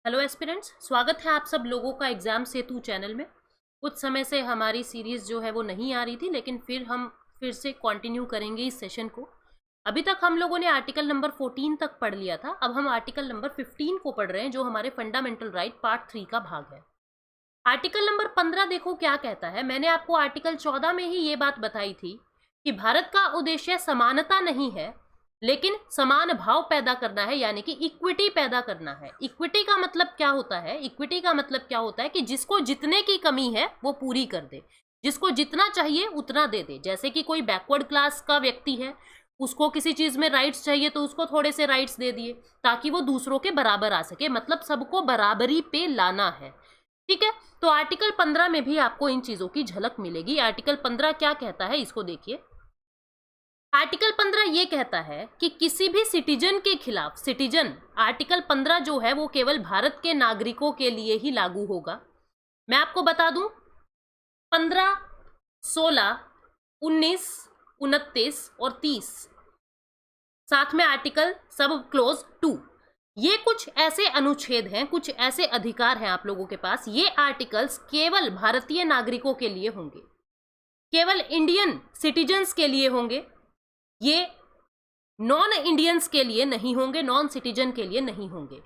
Hello aspirants, स्वागत है आप सब लोगों का एग्जाम सेतु चैनल में। कुछ समय से हमारी सीरीज जो है वो नहीं आ रही थी, लेकिन फिर हम फिर से कंटिन्यू करेंगे इस सेशन को। अभी तक हम लोगों ने आर्टिकल नंबर 14 तक पढ़ लिया था। अब हम आर्टिकल नंबर 15 को पढ़ रहे हैं, जो हमारे फंडामेंटल राइट पार्ट 3 का भाग है। आर्टिकल नंबर 15 देखो क्या कहता है। मैंने आपको आर्टिकल 14 में ही ये बात बताई थी कि भारत का उद्देश्य समानता नहीं है, लेकिन समान भाव पैदा करना है, यानी कि इक्विटी पैदा करना है। इक्विटी का मतलब क्या होता है? इक्विटी का मतलब क्या होता है कि जिसको जितने की कमी है वो पूरी कर दे, जिसको जितना चाहिए उतना दे दे। जैसे कि कोई बैकवर्ड क्लास का व्यक्ति है, उसको किसी चीज में राइट्स चाहिए तो उसको थोड़े से राइट्स दे दिए ताकि वो दूसरों के बराबर आ सके। मतलब सबको बराबरी पे लाना है, ठीक है। तो आर्टिकल 15 में भी आपको इन चीजों की झलक मिलेगी। आर्टिकल 15 क्या कहता है, इसको देखिए। आर्टिकल 15 ये कहता है कि किसी भी सिटीजन के खिलाफ, सिटीजन आर्टिकल 15 जो है वो केवल भारत के नागरिकों के लिए ही लागू होगा। मैं आपको बता दूं, 15, 16, 19, 29 और 30, साथ में आर्टिकल सब क्लोज 2, ये कुछ ऐसे अनुच्छेद हैं, कुछ ऐसे अधिकार हैं आप लोगों के पास। ये आर्टिकल्स केवल भारतीय नागरिकों के लिए होंगे, केवल इंडियन सिटीजन्स के लिए होंगे। ये नॉन इंडियंस के लिए नहीं होंगे, नॉन सिटीजन के लिए नहीं होंगे।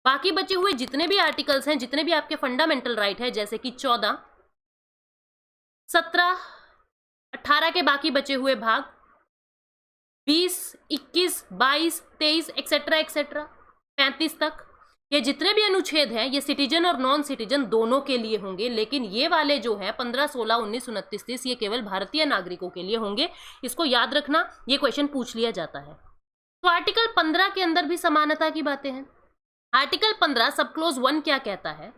बाकी बचे हुए जितने भी आर्टिकल्स हैं, जितने भी आपके फंडामेंटल राइट है, जैसे कि 14, 17, 18 के बाकी बचे हुए भाग, 20, 21, 22, 23 एक्सेट्रा एक्सेट्रा 35 तक, ये जितने भी अनुच्छेद हैं ये सिटीजन और नॉन सिटीजन दोनों के लिए होंगे। लेकिन ये वाले जो है 15, 16, 19, 29, 30, ये केवल भारतीय नागरिकों के लिए होंगे। इसको याद रखना, ये क्वेश्चन पूछ लिया जाता है। तो आर्टिकल 15 के अंदर भी समानता की बातें हैं। आर्टिकल 15 सब क्लोज 1 क्या कहता है?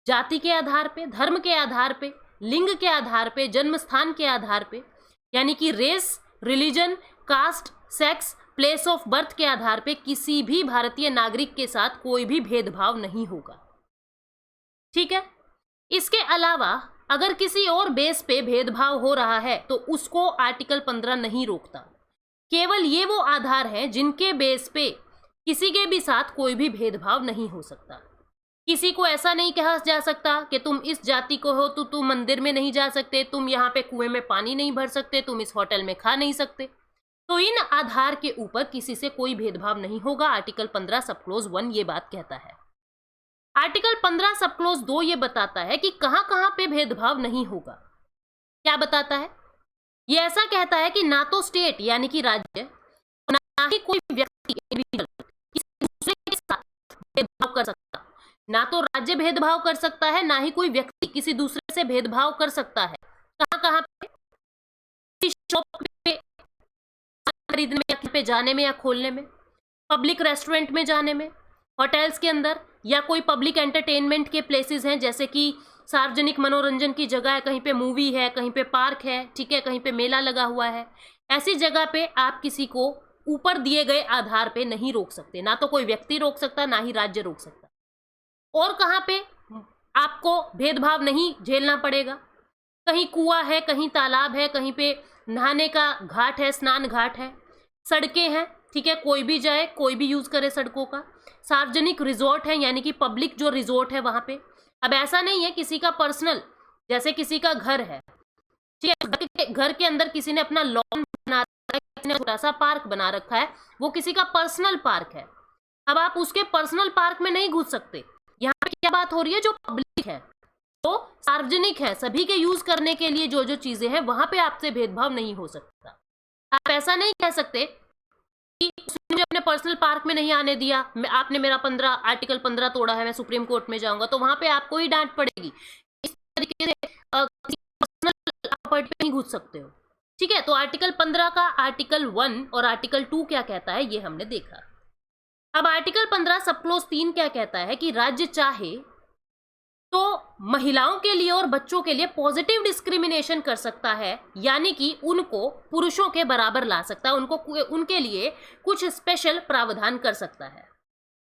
जाति के आधार पे, धर्म के आधार पे, लिंग के आधार पे, जन्म स्थान के आधार पे, यानी कि race, religion, caste, sex, place of birth के आधार पे किसी भी भारतीय नागरिक के साथ कोई भी भेदभाव नहीं होगा, ठीक है। इसके अलावा अगर किसी और बेस पे भेदभाव हो रहा है तो उसको आर्टिकल 15 नहीं रोकता। केवल ये वो आधार हैं जिनके बेस पे किसी के भी साथ कोई भी भेदभाव नहीं हो सकता। किसी को ऐसा नहीं कहा जा सकता कि तुम इस जाति को हो तो तुम मंदिर में नहीं जा सकते, तुम यहाँ पे कुएं में पानी नहीं भर सकते, तुम इस होटल में खा नहीं सकते। तो इन आधार के ऊपर किसी से कोई भेदभाव नहीं होगा। आर्टिकल 15 सब क्लोज 1 ये बात कहता है। आर्टिकल 15 सब क्लोज 2 ये बताता है कि कहां कहां पे भेदभाव नहीं होगा। क्या बताता है? ये ऐसा कहता है कि ना तो स्टेट यानी कि राज्य, ना ही कोई व्यक्ति किसी दूसरे के साथ भेदभाव कर सकता। ना तो राज्य भेदभाव कर सकता है, ना ही कोई व्यक्ति किसी दूसरे से भेदभाव कर सकता है। कहां कहां पे? शॉप पे खरीदने में, पे जाने में या खोलने में, पब्लिक रेस्टोरेंट में जाने में, होटल्स के अंदर, या कोई पब्लिक एंटरटेनमेंट के प्लेसेस हैं जैसे कि सार्वजनिक मनोरंजन की जगह है, कहीं पे मूवी है, कहीं पे पार्क है, ठीक है, कहीं पे मेला लगा हुआ है। ऐसी जगह पे आप किसी को ऊपर दिए गए आधार पे नहीं रोक सकते। ना तो कोई व्यक्ति रोक सकता, ना ही राज्य रोक सकता। और कहाँ पे आपको भेदभाव नहीं झेलना पड़ेगा? कहीं कुआं है, कहीं तालाब है, कहीं पे नहाने का घाट है, स्नान घाट है, सड़कें हैं, ठीक है, कोई भी जाए, कोई भी यूज करे सड़कों का। सार्वजनिक रिजॉर्ट है, यानी कि पब्लिक जो रिजॉर्ट है वहां पे। अब ऐसा नहीं है किसी का पर्सनल, जैसे किसी का घर है, ठीक है, घर के अंदर किसी ने अपना लॉन बना रखा है, किसी ने छोटा सा पार्क बना रखा है, वो किसी का पर्सनल पार्क है। अब आप उसके पर्सनल पार्क में नहीं घुस सकते। यहाँ पे क्या बात हो रही है? जो पब्लिक है, तो सार्वजनिक है, सभी के यूज करने के लिए जो जो चीजें हैं वहां पे आपसे भेदभाव नहीं हो सकता। आप ऐसा नहीं कह सकते कि उसने मुझे अपने पर्सनल पार्क में नहीं आने दिया, आपने मेरा आर्टिकल 15 तोड़ा है, मैं सुप्रीम कोर्ट में जाऊंगा, तो वहां पे आपको ही डांट पड़ेगी। इस तरीके से पर्सनल प्रॉपर्टी पे नहीं घुस सकते हो, ठीक है। तो आर्टिकल 15 का आर्टिकल 1 और आर्टिकल 2 क्या कहता है ये हमने देखा। अब आर्टिकल 15 सब क्लोज 3 क्या कहता है कि राज्य चाहे तो महिलाओं के लिए और बच्चों के लिए पॉजिटिव डिस्क्रिमिनेशन कर सकता है, यानी कि उनको पुरुषों के बराबर ला सकता है, उनको उनके लिए कुछ स्पेशल प्रावधान कर सकता है।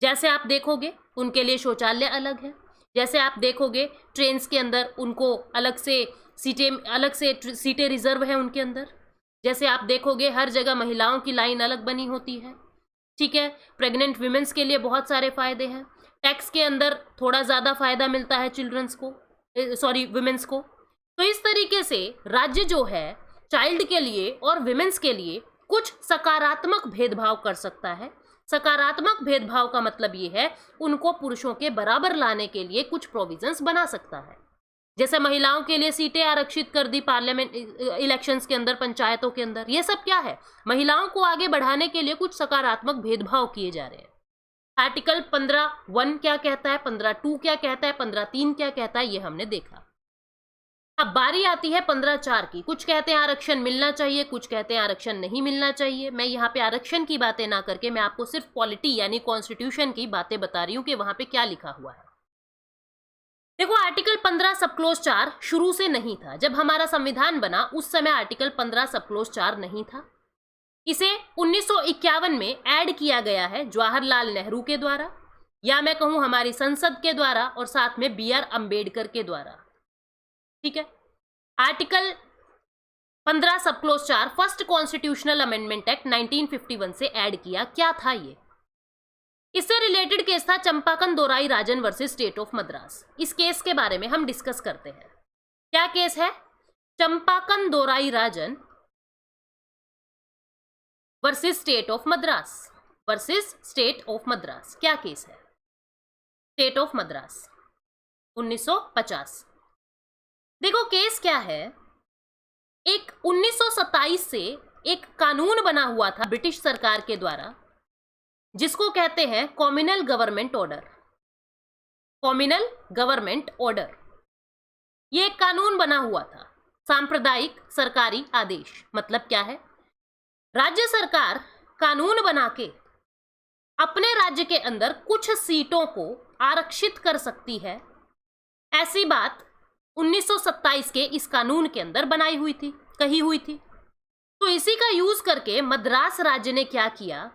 जैसे आप देखोगे उनके लिए शौचालय अलग है, जैसे आप देखोगे ट्रेन्स के अंदर उनको अलग से सीटें रिजर्व है उनके अंदर, जैसे आप देखोगे हर जगह महिलाओं की लाइन अलग बनी होती है, ठीक है। प्रेग्नेंट वीमेंस के लिए बहुत सारे फायदे हैं। टैक्स के अंदर थोड़ा ज्यादा फायदा मिलता है चिल्ड्रंस को, विमेंस को। तो इस तरीके से राज्य जो है चाइल्ड के लिए और विमेंस के लिए कुछ सकारात्मक भेदभाव कर सकता है। सकारात्मक भेदभाव का मतलब ये है उनको पुरुषों के बराबर लाने के लिए कुछ प्रोविजंस बना सकता है। जैसे महिलाओं के लिए सीटें आरक्षित कर दी पार्लियामेंट इलेक्शंस के अंदर, पंचायतों के अंदर। ये सब क्या है? महिलाओं को आगे बढ़ाने के लिए कुछ सकारात्मक भेदभाव किए जा रहे हैं। आर्टिकल 15(1) क्या कहता है, 15(2) क्या कहता है, 15(3) क्या कहता है, ये हमने देखा। अब बारी आती है 15(4) की। कुछ कहते हैं आरक्षण मिलना चाहिए, कुछ कहते हैं आरक्षण नहीं मिलना चाहिए। मैं यहाँ पे आरक्षण की बातें ना करके मैं आपको सिर्फ पॉलिटी यानी कॉन्स्टिट्यूशन की बातें बता रही हूँ कि वहां पे क्या लिखा हुआ है। देखो, आर्टिकल 15 सब क्लोज 4 शुरू से नहीं था। जब हमारा संविधान बना उस समय आर्टिकल 15 सब क्लोज 4 नहीं था। इसे 1951 में ऐड किया गया है जवाहरलाल नेहरू के द्वारा, या मैं कहूं हमारी संसद के द्वारा, और साथ में बी आर अंबेडकर के द्वारा। ठीक है। आर्टिकल 15 सब close 4 first constitutional amendment act 1951 से ऐड किया। क्या था ये? इससे रिलेटेड केस था चंपाकन Dorairajan versus state of Madras. इस केस के बारे में हम डिस्कस करते हैं। क्या केस है? Champakam Dorairajan versus state of Madras. Versus state of Madras क्या केस है? State of Madras 1950। देखो केस क्या है। एक 1927 से एक कानून बना हुआ था ब्रिटिश सरकार के द्वारा, जिसको कहते हैं communal government order. Communal government order, ये एक कानून बना हुआ था, सांप्रदायिक सरकारी आदेश। मतलब क्या है? राज्य सरकार कानून बना के अपने राज्य के अंदर कुछ सीटों को आरक्षित कर सकती है। ऐसी बात 1927 के इस कानून के अंदर बनाई हुई थी, कही हुई थी। तो इसी का यूज करके मद्रास राज्य ने क्या किया,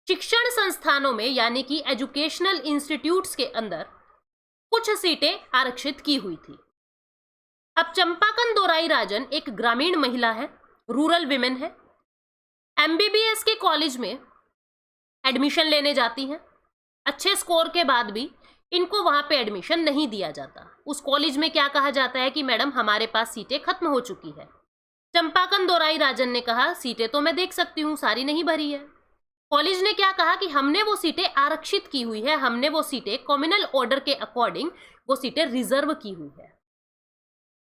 शिक्षण संस्थानों में यानी कि एजुकेशनल इंस्टीट्यूट्स के अंदर कुछ सीटें आरक्षित की हुई थी। अब चंपाकन दोराई राजन एक ग्रामीण महिला है, रूरल विमेन है। एमबीबीएस के कॉलेज में एडमिशन लेने जाती हैं। अच्छे स्कोर के बाद भी इनको वहां पे एडमिशन नहीं दिया जाता। उस कॉलेज में क्या कहा जाता है कि मैडम हमारे पास सीटें खत्म हो चुकी है। चंपाकन दोराई राजन ने कहा सीटें तो मैं देख सकती हूँ, सारी नहीं भरी है। कॉलेज ने क्या कहा कि हमने वो सीटें आरक्षित की हुई है, हमने वो सीटें कॉम्युनल ऑर्डर के अकॉर्डिंग वो सीटें रिजर्व की हुई है।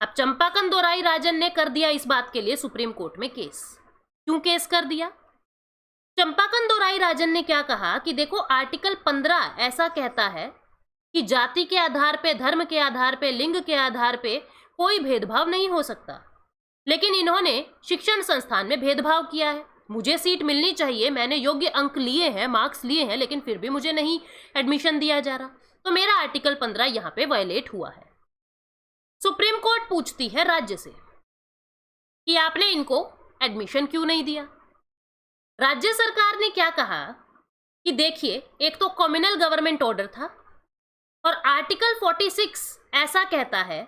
अब चंपाकन दोराई राजन ने कर दिया इस बात के लिए सुप्रीम कोर्ट में केस। क्यों केस कर दिया? चंपाकन दोराई राजन ने क्या कहा कि देखो आर्टिकल 15 ऐसा कहता है कि जाति के आधार पे, धर्म के आधार पे, लिंग के आधार पे कोई भेदभाव नहीं हो सकता, लेकिन इन्होंने शिक्षण संस्थान में भेदभाव किया है। मुझे सीट मिलनी चाहिए, मैंने योग्य अंक लिए हैं, मार्क्स लिए हैं, लेकिन फिर भी मुझे नहीं एडमिशन दिया जा रहा। तो मेरा आर्टिकल 15 यहां पे वायलेट हुआ है। सुप्रीम कोर्ट पूछती है राज्य से कि आपने इनको एडमिशन क्यों नहीं दिया। राज्य सरकार ने क्या कहा कि देखिए, एक तो कॉम्युनल गवर्नमेंट ऑर्डर था और आर्टिकल 46 ऐसा कहता है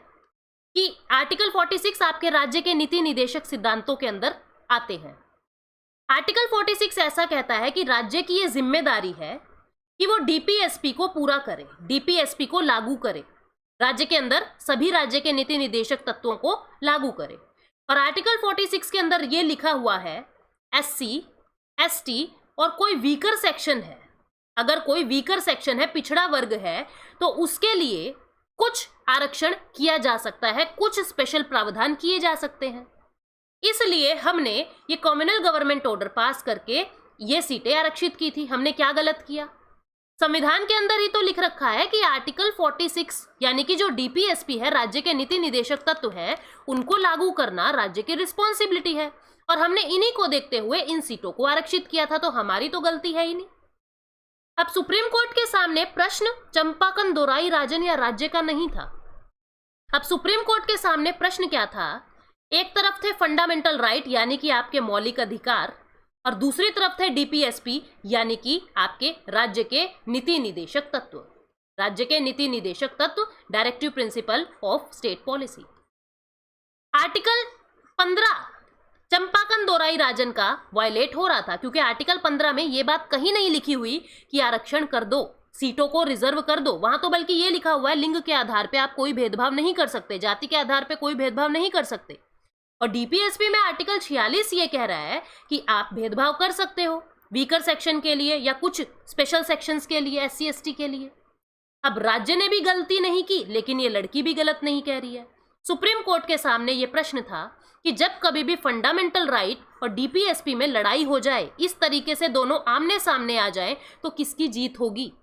कि आर्टिकल 46 आपके राज्य के नीति निदेशक सिद्धांतों के अंदर आते हैं। आर्टिकल 46 ऐसा कहता है कि राज्य की ये जिम्मेदारी है कि वो डीपीएसपी को पूरा करे, डीपीएसपी को लागू करे, राज्य के अंदर सभी राज्य के नीति निदेशक तत्वों को लागू करे। और आर्टिकल 46 के अंदर ये लिखा हुआ है एससी, एसटी और कोई वीकर सेक्शन है, अगर कोई वीकर सेक्शन है, पिछड़ा वर्ग है, तो उसके लिए कुछ आरक्षण किया जा सकता है, कुछ स्पेशल प्रावधान किए जा सकते हैं। इसलिए हमने ये कॉम्युनल गवर्नमेंट ऑर्डर पास करके ये सीटें आरक्षित की थी। हमने क्या गलत किया? संविधान के अंदर ही तो लिख रखा है कि आर्टिकल 46 यानी कि जो डीपीएसपी है, राज्य के नीति निदेशक तत्व है, उनको लागू करना राज्य की रिस्पॉन्सिबिलिटी है, और हमने इन्हीं को देखते हुए इन सीटों को आरक्षित किया था। तो हमारी तो गलती है ही नहीं। अब सुप्रीम कोर्ट के सामने प्रश्न चंपाकन दोराई राजन या राज्य का नहीं था। अब सुप्रीम कोर्ट के सामने प्रश्न क्या था? एक तरफ थे फंडामेंटल राइट यानी कि आपके मौलिक अधिकार, और दूसरी तरफ थे डीपीएसपी यानी कि आपके राज्य के नीति निदेशक तत्व। राज्य के नीति निदेशक तत्व, directive principle of state policy. Article 15 चंपाकन Dorai राजन का वायलेट हो रहा था, क्योंकि आर्टिकल 15 में यह बात कहीं नहीं लिखी हुई कि आरक्षण कर दो सीटों को रिजर्व कर दो। वहां तो बल्कि ये लिखा हुआ है लिंग के आधार पे आप कोई भेदभाव नहीं कर सकते, जाति के आधार पे कोई भेदभाव नहीं कर सकते। और डीपीएसपी में आर्टिकल 46 ये कह रहा है कि आप भेदभाव कर सकते हो वीकर सेक्शन के लिए या कुछ स्पेशल सेक्शंस के लिए, SC ST के लिए। अब राज्य ने भी गलती नहीं की, लेकिन ये लड़की भी गलत नहीं कह रही है। सुप्रीम कोर्ट के सामने ये प्रश्न था कि जब कभी भी फंडामेंटल राइट और डीपीएसपी में लड़ाई हो जाए, इस तरीके से दोनों आमने सामने आ जाए, तो किसकी जीत होगी।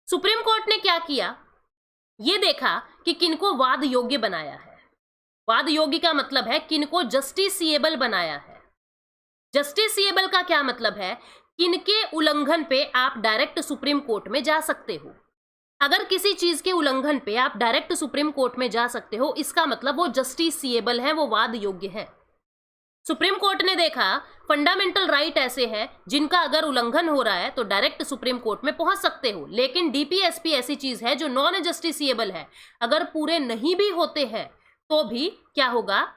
सुप्रीम कोर्ट ने क्या किया, ये देखा कि किनको वाद योग्य बनाया है। वाद योग्य का मतलब है किनको जस्टिसिएबल बनाया है। जस्टिसिएबल का क्या मतलब है, किनके उल्लंघन पे आप डायरेक्ट सुप्रीम कोर्ट में जा सकते हो। अगर किसी चीज के उल्लंघन पे आप डायरेक्ट सुप्रीम कोर्ट में जा सकते हो, इसका मतलब वो जस्टिसिएबल है, वो वाद योग्य है। सुप्रीम कोर्ट ने देखा फंडामेंटल राइट ऐसे है जिनका अगर उल्लंघन हो रहा है तो डायरेक्ट सुप्रीम कोर्ट में पहुंच सकते हो, लेकिन डीपीएसपी ऐसी चीज है जो नॉन जस्टिसिएबल है। अगर पूरे नहीं भी होते हैं तो भी क्या होगा,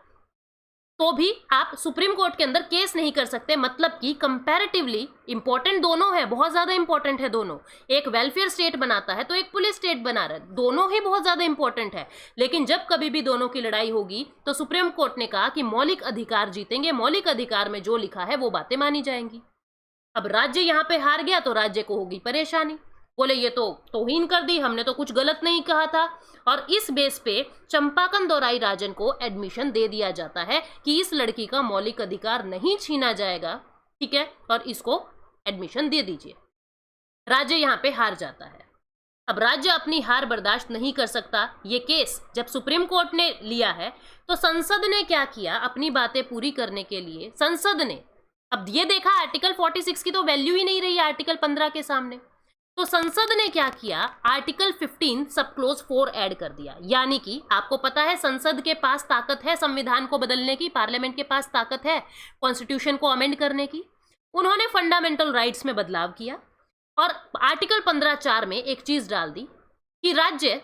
तो भी आप सुप्रीम कोर्ट के अंदर केस नहीं कर सकते। मतलब कि कंपैरेटिवली इंपॉर्टेंट दोनों है, बहुत ज्यादा इंपॉर्टेंट है दोनों। एक वेलफेयर स्टेट बनाता है तो एक पुलिस स्टेट बना रहा है, दोनों ही बहुत ज्यादा इंपॉर्टेंट है। लेकिन जब कभी भी दोनों की लड़ाई होगी तो सुप्रीम कोर्ट ने कहा कि मौलिक अधिकार जीतेंगे, मौलिक अधिकार में जो लिखा है वो बातें मानी जाएंगी। अब राज्य यहाँ पे हार गया तो राज्य को होगी परेशानी, बोले ये तो तौहीन कर दी, हमने तो कुछ गलत नहीं कहा था। और इस बेस पे चंपाकन दौराई राजन को एडमिशन दे दिया जाता है कि इस लड़की का मौलिक अधिकार नहीं छीना जाएगा, ठीक है, और इसको एडमिशन दे दीजिए। राज्य यहाँ पे हार जाता है। अब राज्य अपनी हार बर्दाश्त नहीं कर सकता। ये केस जब सुप्रीम कोर्ट ने लिया है तो संसद ने क्या किया, अपनी बातें पूरी करने के लिए संसद ने अब ये देखा आर्टिकल 46 की तो वैल्यू ही नहीं रही है आर्टिकल 15 के सामने। तो संसद ने क्या किया, आर्टिकल 15 सब क्लोज 4 ऐड कर दिया। यानी कि आपको पता है संसद के पास ताकत है संविधान को बदलने की, पार्लियामेंट के पास ताकत है कॉन्स्टिट्यूशन को अमेंड करने की। उन्होंने फंडामेंटल राइट्स में बदलाव किया और आर्टिकल 15(4) में एक चीज डाल दी कि राज्य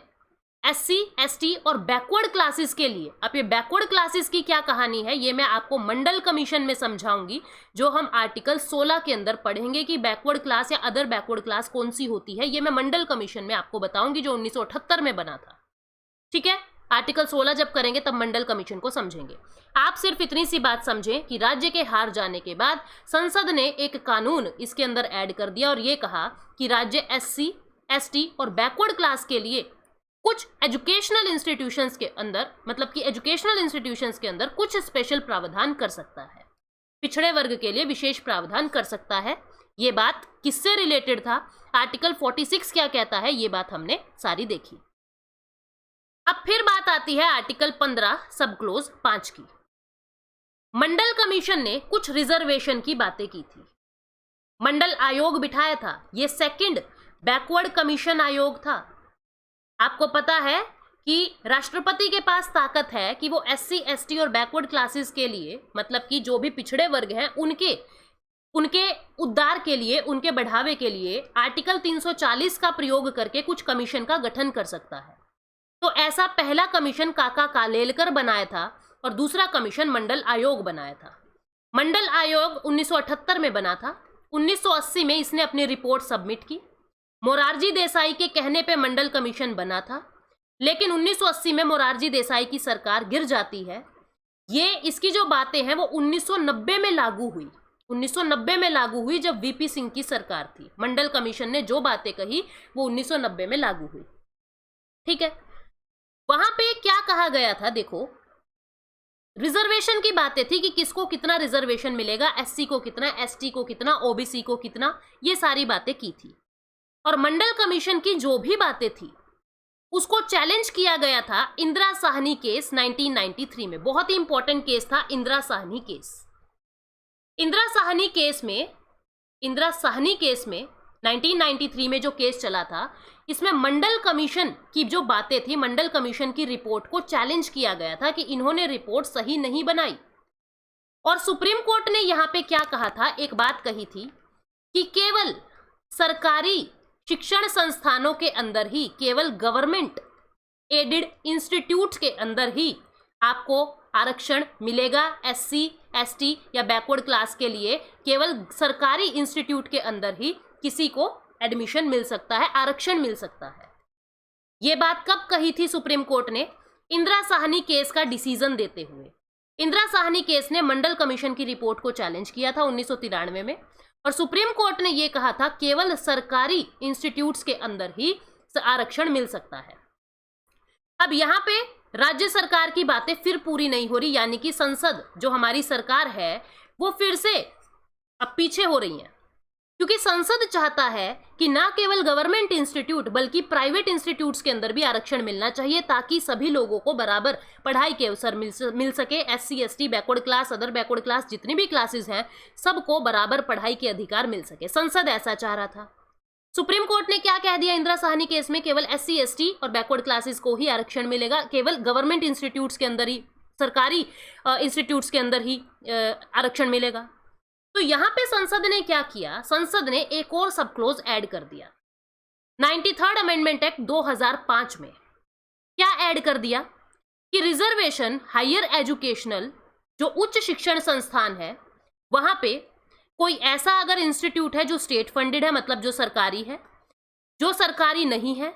SC ST और बैकवर्ड क्लासेस के लिए, अब ये बैकवर्ड क्लासेस की क्या कहानी है ये मैं आपको मंडल कमीशन में समझाऊंगी, जो हम आर्टिकल 16 के अंदर पढ़ेंगे कि बैकवर्ड क्लास या अदर बैकवर्ड क्लास कौन सी होती है। ये मैं मंडल कमीशन में आपको बताऊंगी जो 1978 में बना था, ठीक है। आर्टिकल 16 जब करेंगे तब मंडल कमीशन को समझेंगे। आप सिर्फ इतनी सी बात समझें कि राज्य के हार जाने के बाद संसद ने एक कानून इसके अंदर ऐड कर दिया और ये कहा कि राज्य SC ST और बैकवर्ड क्लास के लिए कुछ एजुकेशनल इंस्टीट्यूशंस के अंदर, मतलब कि एजुकेशनल इंस्टीट्यूशंस के अंदर कुछ स्पेशल प्रावधान कर सकता है, पिछड़े वर्ग के लिए विशेष प्रावधान कर सकता है। ये बात किससे रिलेटेड था, आर्टिकल 46 क्या कहता है, ये बात हमने सारी देखी। अब फिर बात आती है आर्टिकल 15 सब क्लोज 5 की। मंडल कमीशन ने कुछ रिजर्वेशन की बातें की थी, मंडल आयोग बिठाया था, ये सेकंड बैकवर्ड कमीशन आयोग था। आपको पता है कि राष्ट्रपति के पास ताकत है कि वो SC ST और बैकवर्ड क्लासेस के लिए, मतलब कि जो भी पिछड़े वर्ग हैं उनके उद्धार के लिए, उनके बढ़ावे के लिए आर्टिकल 340 का प्रयोग करके कुछ कमीशन का गठन कर सकता है। तो ऐसा पहला कमीशन काका कालेलकर बनाया था और दूसरा कमीशन मंडल आयोग बनाया था। मंडल आयोग 1978 में बना था, 1980 में इसने अपनी रिपोर्ट सबमिट की। मोरारजी देसाई के कहने पे मंडल कमीशन बना था, लेकिन 1980 में मोरारजी देसाई की सरकार गिर जाती है। ये इसकी जो बातें हैं वो 1990 में लागू हुई, 1990 में लागू हुई जब VP सिंह की सरकार थी। मंडल कमीशन ने जो बातें कही वो 1990 में लागू हुई, ठीक है। वहां पे क्या कहा गया था, देखो रिजर्वेशन की बातें थी कि किसको कितना रिजर्वेशन मिलेगा, SC को कितना, ST को कितना, OBC को कितना, ये सारी बातें की थी। और मंडल कमीशन की जो भी बातें थी उसको चैलेंज किया गया था इंदिरा साहनी केस 1993 में। बहुत ही इंपॉर्टेंट केस था इंदिरा साहनी केस। इंदिरा साहनी केस में 1993 में जो केस चला था, इसमें मंडल कमीशन की जो बातें थी, मंडल कमीशन की रिपोर्ट को चैलेंज किया गया था कि इन्होंने रिपोर्ट सही नहीं बनाई। और सुप्रीम कोर्ट ने यहाँ पे क्या कहा था, एक बात कही थी कि केवल सरकारी शिक्षण संस्थानों के अंदर ही, केवल गवर्नमेंट एडेड इंस्टीट्यूट के अंदर ही आपको आरक्षण मिलेगा। SC ST या बैकवर्ड क्लास के लिए केवल सरकारी इंस्टीट्यूट के अंदर ही किसी को एडमिशन मिल सकता है, आरक्षण मिल सकता है। ये बात कब कही थी सुप्रीम कोर्ट ने? इंदिरा साहनी केस का डिसीजन देते हुए। इंदिरा साहनी केस ने मंडल कमीशन की रिपोर्ट को चैलेंज किया था 1993 में, और सुप्रीम कोर्ट ने यह कहा था केवल सरकारी इंस्टीट्यूट्स के अंदर ही आरक्षण मिल सकता है। अब यहां पे राज्य सरकार की बातें फिर पूरी नहीं हो रही, यानी कि संसद जो हमारी सरकार है वो फिर से अब पीछे हो रही है, क्योंकि संसद चाहता है कि ना केवल गवर्नमेंट इंस्टीट्यूट बल्कि प्राइवेट इंस्टीट्यूट्स के अंदर भी आरक्षण मिलना चाहिए, ताकि सभी लोगों को बराबर पढ़ाई के अवसर मिल सके। SC ST backward class, other backward class, जितनी भी क्लासेस हैं सबको बराबर पढ़ाई के अधिकार मिल सके। संसद ऐसा चाह रहा था। सुप्रीम कोर्ट ने क्या कह दिया इंदिरा साहनी केस में? केवल SC ST और बैकवर्ड क्लासेस को ही आरक्षण मिलेगा, केवल गवर्नमेंट इंस्टीट्यूट्स के अंदर ही, सरकारी इंस्टीट्यूट्स के अंदर ही आरक्षण मिलेगा। तो यहां पे संसद ने क्या किया? संसद ने एक और सब क्लोज ऐड कर दिया 93rd अमेंडमेंट एक्ट 2005 में। क्या ऐड कर दिया कि रिजर्वेशन हायर एजुकेशनल जो उच्च शिक्षण संस्थान है वहां पे कोई ऐसा अगर इंस्टीट्यूट है जो स्टेट फंडेड है, मतलब जो सरकारी है, जो सरकारी नहीं है,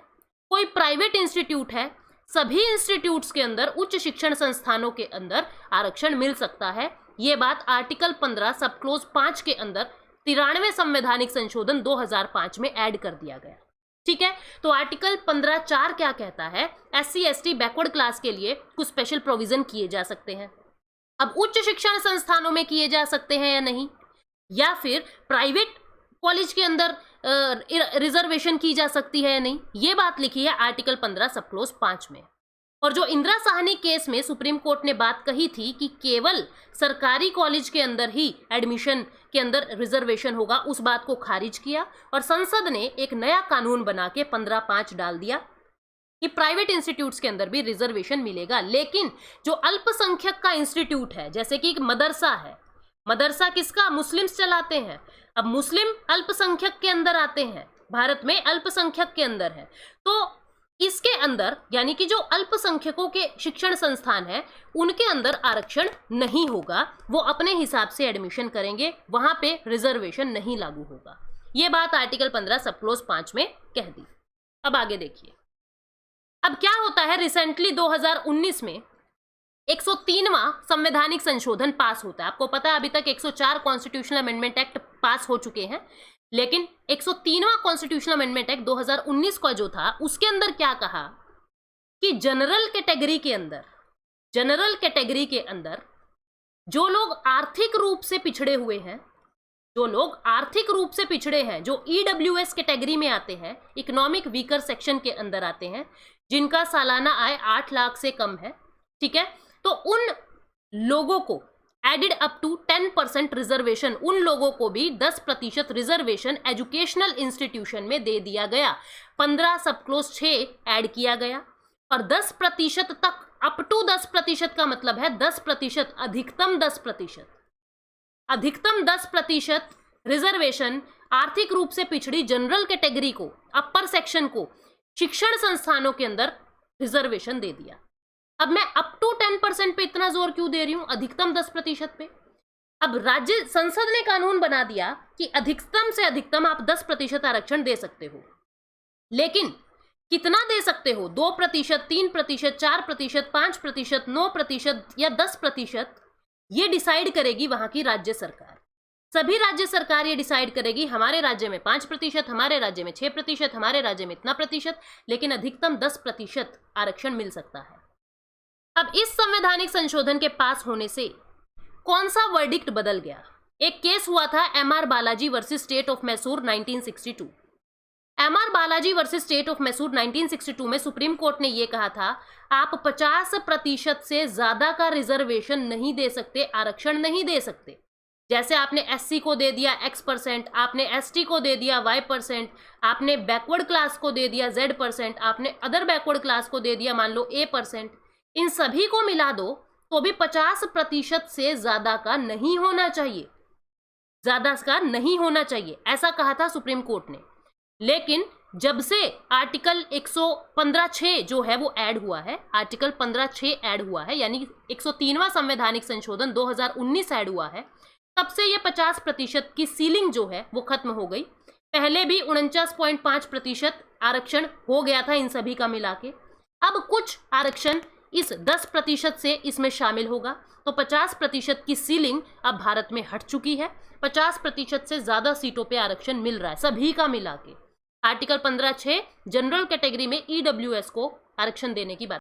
कोई प्राइवेट इंस्टीट्यूट है, सभी इंस्टीट्यूट्स के अंदर, उच्च शिक्षण संस्थानों के अंदर आरक्षण मिल सकता है। ये बात आर्टिकल 15 सब क्लोज 5 के अंदर 93वें संवैधानिक संशोधन 2005 में ऐड कर दिया गया। ठीक है, तो आर्टिकल 15(4) क्या कहता है? SC ST बैकवर्ड क्लास के लिए कुछ स्पेशल प्रोविजन किए जा सकते हैं। अब उच्च शिक्षण संस्थानों में किए जा सकते हैं या नहीं, या फिर प्राइवेट कॉलेज के अंदर रिजर्वेशन की जा सकती है या नहीं, ये बात लिखी है आर्टिकल 15 सब क्लोज 5 में। और जो इंदिरा साहनी केस में सुप्रीम कोर्ट ने बात कही थी कि केवल सरकारी कॉलेज के अंदर ही एडमिशन के अंदर रिजर्वेशन होगा, उस बात को खारिज किया और संसद ने एक नया कानून बना के 15(5) डाल दिया कि प्राइवेट इंस्टीट्यूट्स के अंदर भी रिजर्वेशन मिलेगा। लेकिन जो अल्पसंख्यक का इंस्टीट्यूट है, जैसे कि एक मदरसा है, मदरसा किसका? मुस्लिम्स चलाते हैं। अब मुस्लिम अल्पसंख्यक के अंदर आते हैं, भारत में अल्पसंख्यक के अंदर है, तो इसके अंदर यानी कि जो अल्पसंख्यकों के शिक्षण संस्थान है उनके अंदर आरक्षण नहीं होगा, वो अपने हिसाब से एडमिशन करेंगे, वहां पे रिजर्वेशन नहीं लागू होगा। ये बात आर्टिकल 15 सब क्लोज 5 में कह दी। अब आगे देखिए, अब क्या होता है? रिसेंटली 2019 में 103वां संवैधानिक संशोधन पास होता है। आपको पता है अभी तक 104 कॉन्स्टिट्यूशनल अमेंडमेंट एक्ट पास हो चुके हैं, लेकिन 103वां कॉन्स्टिट्यूशनल अमेंडमेंट एक्ट 2019 का जो था उसके अंदर क्या कहा कि जनरल कैटेगरी के अंदर जो लोग आर्थिक रूप से पिछड़े हुए हैं, जो EWS कैटेगरी में आते हैं, इकोनॉमिक वीकर सेक्शन के अंदर आते हैं, जिनका सालाना आय 8 लाख से कम है, ठीक है, तो उन लोगों को एडिड अप टू 10% रिजर्वेशन, उन लोगों को भी 10% रिजर्वेशन एजुकेशनल इंस्टीट्यूशन में दे दिया गया। 15 सब क्लोज 6 ऐड किया गया और 10% तक, अप टू 10% का मतलब है 10%, अधिकतम 10% रिजर्वेशन आर्थिक रूप से पिछड़ी जनरल कैटेगरी को, अपर सेक्शन को शिक्षण संस्थानों के अंदर रिजर्वेशन दे दिया। अब मैं अप टू 10% पे इतना जोर क्यों दे रही हूं, अधिकतम 10% पे? अब राज्य संसद ने कानून बना दिया कि अधिकतम से अधिकतम आप 10% आरक्षण दे सकते हो, लेकिन कितना दे सकते हो? 2%, 3%, 4%, 5%, 9% या 10%, ये डिसाइड करेगी वहां की राज्य सरकार। सभी राज्य सरकार ये डिसाइड करेगी, हमारे राज्य में 5%, हमारे राज्य में 6%, हमारे राज्य में इतना प्रतिशत, लेकिन अधिकतम 10% आरक्षण मिल सकता है। अब इस संवैधानिक संशोधन के पास होने से कौन सा वर्डिक्ट बदल गया? एक केस हुआ था MR Balaji versus state of Mysore 1962। MR Balaji versus state of Mysore 1962 में सुप्रीम कोर्ट ने यह कहा था आप 50% से ज्यादा का रिजर्वेशन नहीं दे सकते, आरक्षण नहीं दे सकते। जैसे आपने SC को दे दिया X%, आपने ST को दे दिया Y%, आपने बैकवर्ड क्लास को दे दिया Z%, आपने अदर बैकवर्ड क्लास को दे दिया मान लो A%, इन सभी को मिला दो तो भी 50% से ज्यादा का नहीं होना चाहिए, ऐसा कहा था सुप्रीम कोर्ट ने। लेकिन जब से आर्टिकल 115(6) जो है वो ऐड हुआ है, आर्टिकल 15(6) ऐड हुआ है, यानी 103वां संवैधानिक संशोधन 2019 ऐड हुआ है, तब से ये 50% की सीलिंग जो है वो खत्म हो गई। पहले भी 49.5% आरक्षण हो गया था इन सभी का मिला के। अब कुछ आरक्षण इस 10% से इसमें शामिल होगा, तो 50% की सीलिंग अब भारत में हट चुकी है। 50% से ज्यादा सीटों पे आरक्षण मिल रहा है सभी का मिला के। आर्टिकल 15(6) जनरल कैटेगरी में ईडब्ल्यूएस को आरक्षण देने की बात